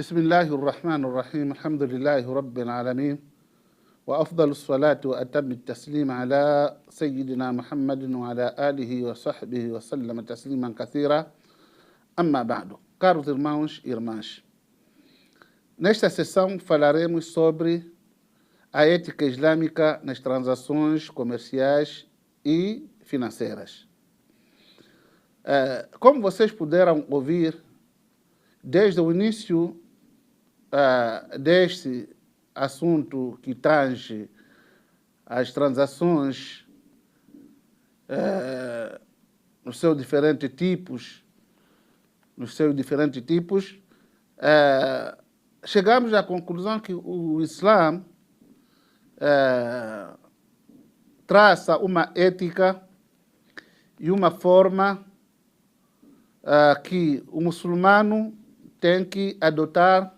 بسم الله الرحمن الرحيم الحمد لله رب العالمين وأفضل الصلاة وأتم التسليم على سيدنا محمد وعلى آله وصحبه وسلم تسليما كثيرا. أما بعد, caros irmãos e irmãs, nesta sessão falaremos sobre a ética islâmica nas transações comerciais e financeiras. Como vocês puderam ouvir, desde o início deste assunto que tange as transações nos seus diferentes tipos, chegamos à conclusão que o Islã traça uma ética e uma forma que o muçulmano tem que adotar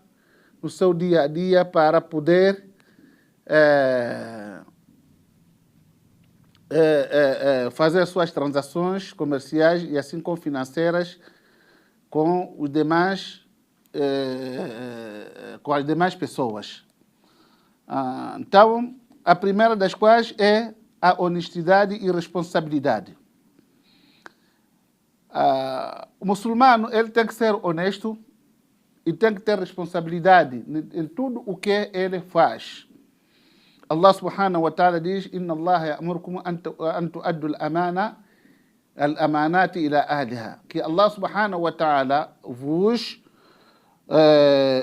no seu dia a dia para poder fazer suas transações comerciais e assim como financeiras com os demais, com as demais pessoas. Então, a primeira das quais é a honestidade e responsabilidade. O muçulmano ele tem que ser honesto e tem que ter responsabilidade em tudo o que ele faz. Allah subhanahu wa ta'ala diz: Inna Allah ya'murukum an tu'addu al-amanati ila ahliha. Que Allah subhanahu wa ta'ala vos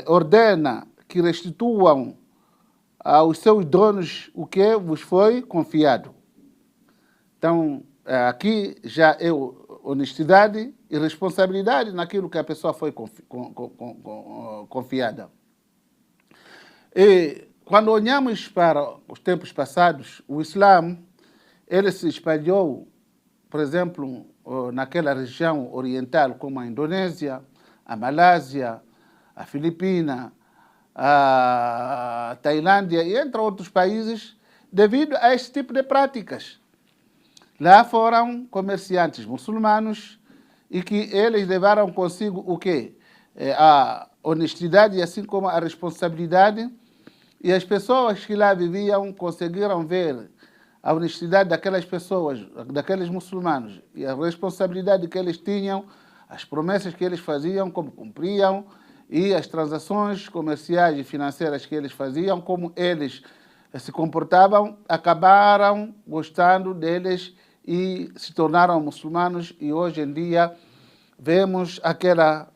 ordena que restituam aos seus donos o que vos foi confiado. Então, aqui já é honestidade e responsabilidade naquilo que a pessoa foi confiada. E quando olhamos para os tempos passados, o Islã ele se espalhou, por exemplo, naquela região oriental como a Indonésia, a Malásia, a Filipina, a Tailândia e entre outros países, devido a esse tipo de práticas. Lá foram comerciantes muçulmanos e que eles levaram consigo o quê? A honestidade e assim como a responsabilidade. E as pessoas que lá viviam conseguiram ver a honestidade daquelas pessoas, daqueles muçulmanos, e a responsabilidade que eles tinham, as promessas que eles faziam, como cumpriam, e as transações comerciais e financeiras que eles faziam, como eles se comportavam, acabaram gostando deles e se tornaram muçulmanos. E hoje em dia vemos aqueles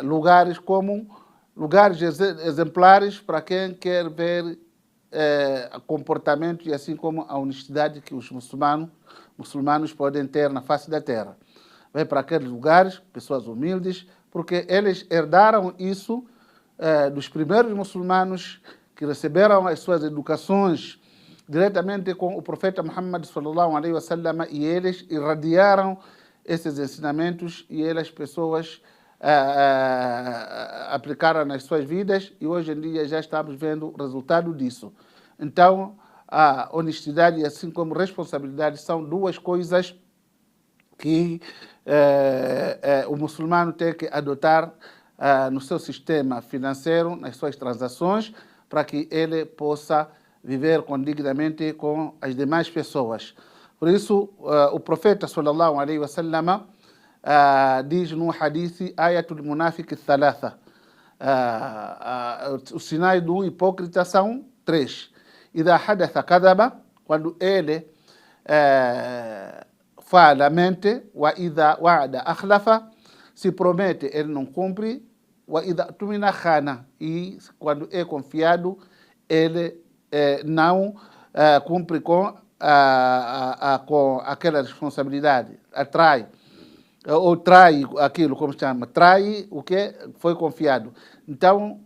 lugares como lugares exemplares para quem quer ver comportamento e assim como a honestidade que os muçulmanos podem ter na face da terra. Vai para aqueles lugares, pessoas humildes, porque eles herdaram isso dos primeiros muçulmanos que receberam as suas educações diretamente com o profeta Muhammad sallallahu alaihi wasallam, e eles irradiaram esses ensinamentos e as pessoas aplicaram nas suas vidas, e hoje em dia já estamos vendo o resultado disso. Então, a honestidade e assim como responsabilidade são duas coisas que o muçulmano tem que adotar no seu sistema financeiro, nas suas transações, para que ele possa viver dignamente com as demais pessoas. Por isso, o profeta sallallahu alaihi wasallam diz no hadith: Ayatul munafiq thalatha. Os sinais do hipócrita são 3. Idha hadatha kadhaba, quando ele fala, mente. Wa idha wa'ada akhlafa, se promete, ele não cumpre. Wa idha tumina khana, e quando é confiado, ele não cumpre com aquela responsabilidade, trai aquilo, como se chama, trai o que foi confiado. Então,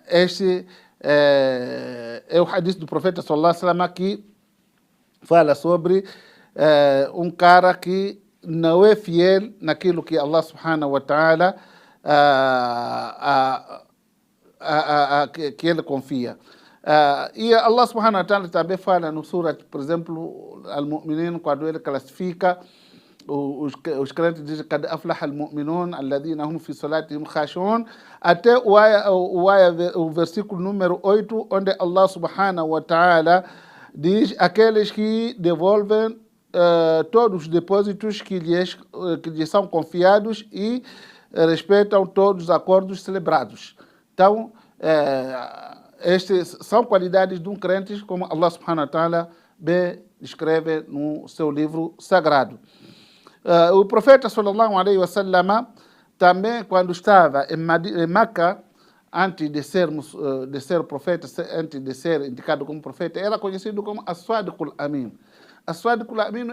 este é o hadith do profeta sallallahu alaihi wasallam, que fala sobre um cara que não é fiel naquilo que Allah subhanahu wa ta'ala que ele confia. E Allah subhanahu wa ta'ala também fala no Surat, por exemplo, Al-Mu'minin, quando ele classifica os crentes dizem Qad aflaha al-mu'minun alladhina hum fi salatihim khashu'un, até o versículo número 8, onde Allah subhanahu wa ta'ala diz aqueles que devolvem todos os depósitos que lhes são confiados e respeitam todos os acordos celebrados. Então, estas são qualidades de um crente, como Allah subhanahu wa ta'ala bem descreve no seu livro sagrado. O profeta sallallahu alaihi wasallam também, quando estava em Meca, antes de ser profeta, antes de ser indicado como profeta, era conhecido como As-Sadiqul Amin. As-Sadiqul Amin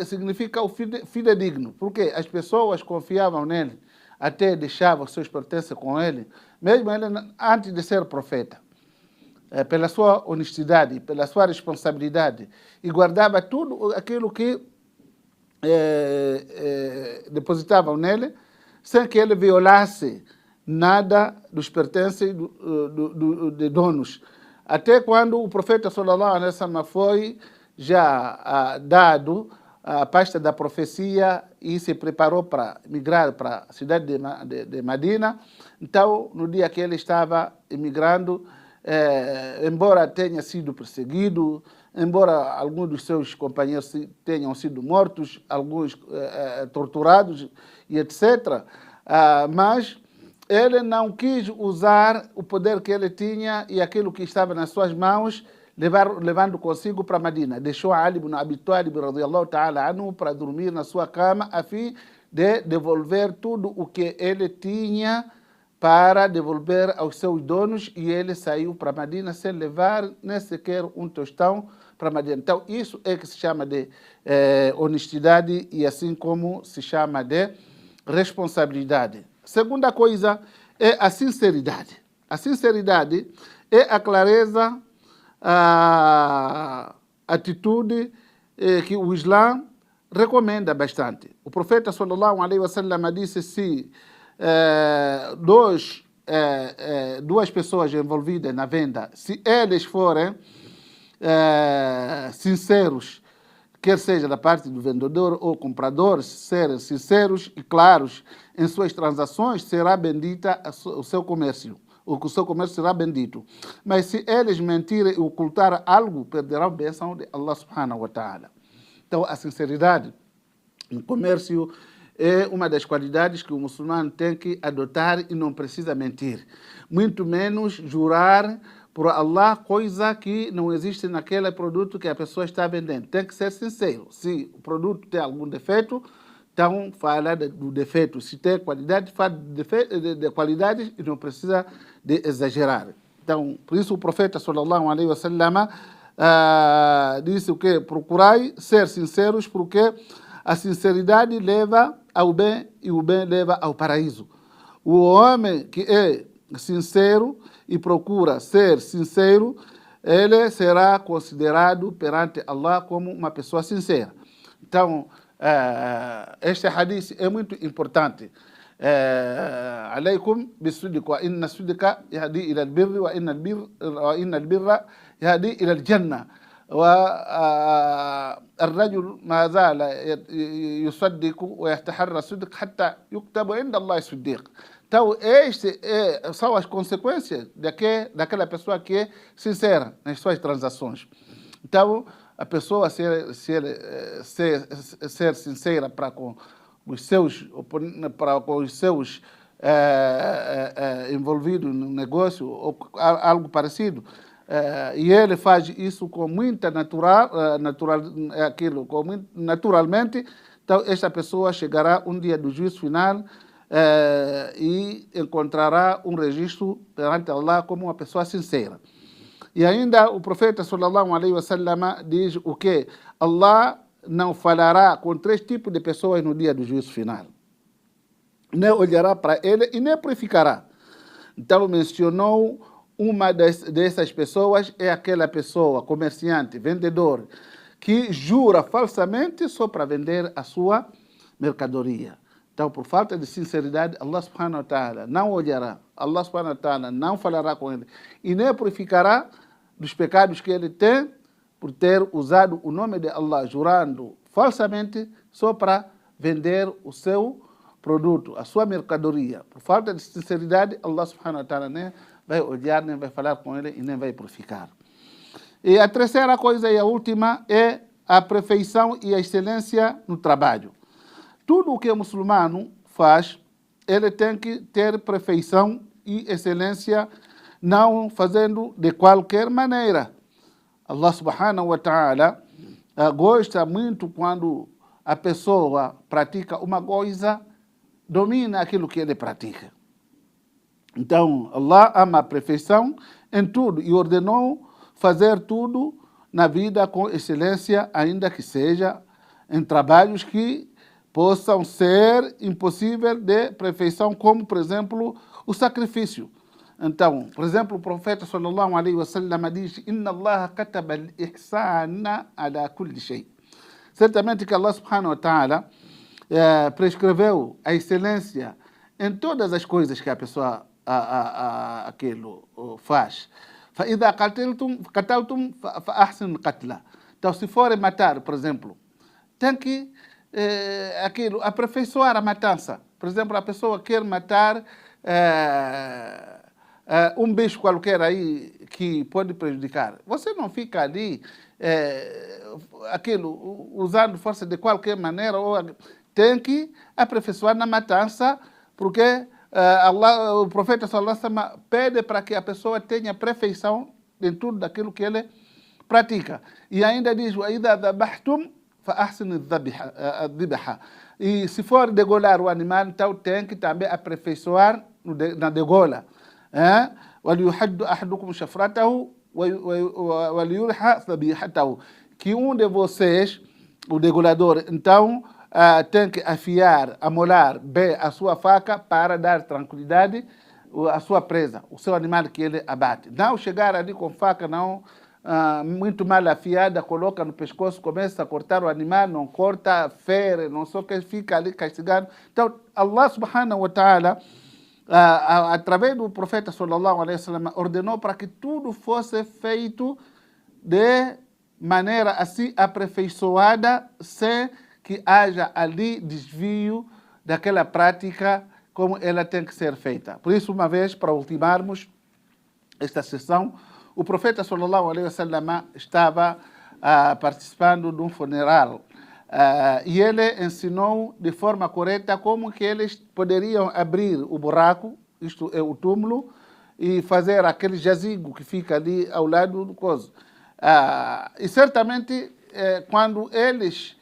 significa o fidedigno, porque as pessoas confiavam nele, até deixavam seus pertences com ele, mesmo ele antes de ser profeta. Pela sua honestidade, pela sua responsabilidade, e guardava tudo aquilo que depositavam nele, sem que ele violasse nada dos pertences de donos. Até quando o profeta sallallahu alaihi wasallam foi já dado a pasta da profecia e se preparou para migrar para a cidade de Medina. Então, no dia que ele estava emigrando, embora tenha sido perseguido, embora alguns dos seus companheiros tenham sido mortos, alguns torturados e etc., mas ele não quis usar o poder que ele tinha e aquilo que estava nas suas mãos, levando consigo para Medina. Deixou Ali ibn Abi Talib radiyallahu ta'ala anhu para dormir na sua cama, a fim de devolver tudo o que ele tinha para devolver aos seus donos, e ele saiu para Medina sem levar nem sequer um tostão para Medina. Então, isso é que se chama de honestidade e assim como se chama de responsabilidade. Segunda coisa é a sinceridade. A sinceridade é a clareza, a atitude que o Islã recomenda bastante. O profeta sallallahu alaihi wasallam disse: se duas pessoas envolvidas na venda, se eles forem sinceros, quer seja da parte do vendedor ou comprador, serem sinceros e claros em suas transações, será bendita o seu comércio. O seu comércio será bendito. Mas se eles mentirem e ocultar algo, perderão a bênção de Allah subhanahu wa ta'ala. Então, a sinceridade no comércio é uma das qualidades que o muçulmano tem que adotar e não precisa mentir. Muito menos jurar por Allah coisa que não existe naquele produto que a pessoa está vendendo. Tem que ser sincero. Se o produto tem algum defeito, então fala do defeito. Se tem qualidade, fala de qualidade e não precisa de exagerar. Então, por isso o profeta sallallahu alaihi wasallam disse o que? Procurai ser sinceros, porque a sinceridade leva ao bem e o bem leva ao paraíso. O homem que é sincero e procura ser sincero, ele será considerado perante Allah como uma pessoa sincera. Então, este hadith é muito importante. عليكم بالصدق وإن الصدق يهدي إلى البر وإن البر يهدي إلى الجنة والرجل ما زال يصدق ويتحرى الصدق حتى يكتب عند الله صديق. Então, são as consequências daquela pessoa que é sincera nas suas transações. Então, a pessoa ser sincera para com os seus envolvidos no negócio ou algo parecido, e ele faz isso com muita naturalmente, então esta pessoa chegará um dia do juízo final e encontrará um registro perante Allah como uma pessoa sincera. E ainda o profeta sallallahu alaihi wasallam diz o que? Allah não falará com 3 tipos de pessoas no dia do juízo final. Nem olhará para ele e nem purificará. Então mencionou uma dessas pessoas, é aquela pessoa, comerciante, vendedor, que jura falsamente só para vender a sua mercadoria. Então, por falta de sinceridade, Allah subhanahu wa ta'ala não olhará, Allah subhanahu wa ta'ala não falará com ele e nem purificará dos pecados que ele tem por ter usado o nome de Allah, jurando falsamente só para vender o seu produto, a sua mercadoria. Por falta de sinceridade, Allah subhanahu wa ta'ala nem vai olhar, nem vai falar com ele e nem vai purificar. E a terceira coisa e a última é a perfeição e a excelência no trabalho. Tudo o que o muçulmano faz, ele tem que ter perfeição e excelência, não fazendo de qualquer maneira. Allah subhanahu wa ta'ala gosta muito quando a pessoa pratica uma coisa, domina aquilo que ele pratica. Então, Allah ama a perfeição em tudo e ordenou fazer tudo na vida com excelência, ainda que seja em trabalhos que possam ser impossíveis de perfeição, como, por exemplo, o sacrifício. Então, por exemplo, o profeta sallallahu alaihi wasallam diz: Inna Allah kataba al-ihsana ala kulli shay. Certamente que Allah subhanahu wa ta'ala prescreveu a excelência em todas as coisas que a pessoa aquilo faz. فإذا قتلتم فأحسنوا القتل. Então, se forem matar, por exemplo, tem que aperfeiçoar a matança. Por exemplo, a pessoa quer matar um bicho qualquer aí que pode prejudicar. Você não fica ali usando força de qualquer maneira, ou tem que aperfeiçoar na matança, porque Allah, o profeta sallallahu alaihi wasallam pede para que a pessoa tenha perfeição em tudo daquilo que ele pratica. E ainda diz: وَإِذَا ذَبَحْتُمْ فَأَحْسِنُوا الذِّبْحَ. E se for degolar o animal, então tem que também aperfeiçoar na degola. وَلْيُحَدُّ أَحَدُكُمْ شَفْرَتَهُ وَلْيُرْحَ ذَبِيحَتَهُ. Que um de vocês, o degolador, então tem que afiar, amolar bem a sua faca para dar tranquilidade à sua presa, o seu animal que ele abate. Não chegar ali com faca, não muito mal afiada, coloca no pescoço, começa a cortar o animal, não corta, fere, não sei o que, fica ali castigado. Então, Allah subhanahu wa ta'ala, através do profeta sallallahu alaihi wasallam, ordenou para que tudo fosse feito de maneira assim aperfeiçoada, sem que haja ali desvio daquela prática como ela tem que ser feita. Por isso, uma vez, para ultimarmos esta sessão, o profeta sallallahu alaihi wasallam estava participando de um funeral e ele ensinou de forma correta como que eles poderiam abrir o buraco, isto é o túmulo, e fazer aquele jazigo que fica ali ao lado do coso. E certamente quando eles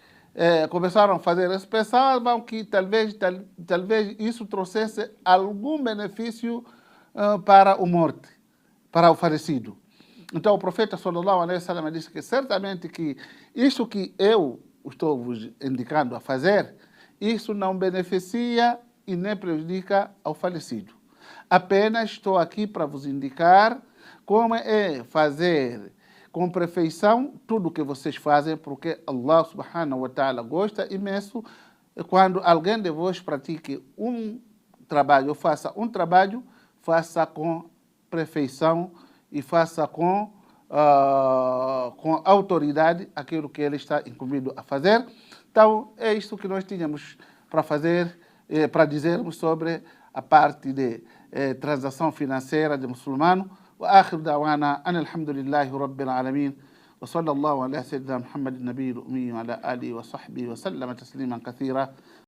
começaram a fazer isso, pensavam que talvez isso trouxesse algum benefício para o morto, para o falecido. Então o profeta sallallahu alaihi wasallam disse que certamente que isso que eu estou vos indicando a fazer, isso não beneficia e nem prejudica ao falecido. Apenas estou aqui para vos indicar como é fazer com perfeição tudo o que vocês fazem, porque Allah subhanahu wa ta'ala gosta imenso quando alguém de vós pratique um trabalho, ou faça um trabalho, faça com perfeição e faça com autoridade aquilo que ele está incumbido a fazer. Então, é isso que nós tínhamos para fazer, para dizermos sobre a parte de transação financeira de muçulmano. وآخر دعوانا أن الحمد لله رب العالمين وصلى الله على سيدنا محمد النبي الأمي وعلى آله وصحبه وسلم تسليما كثيرا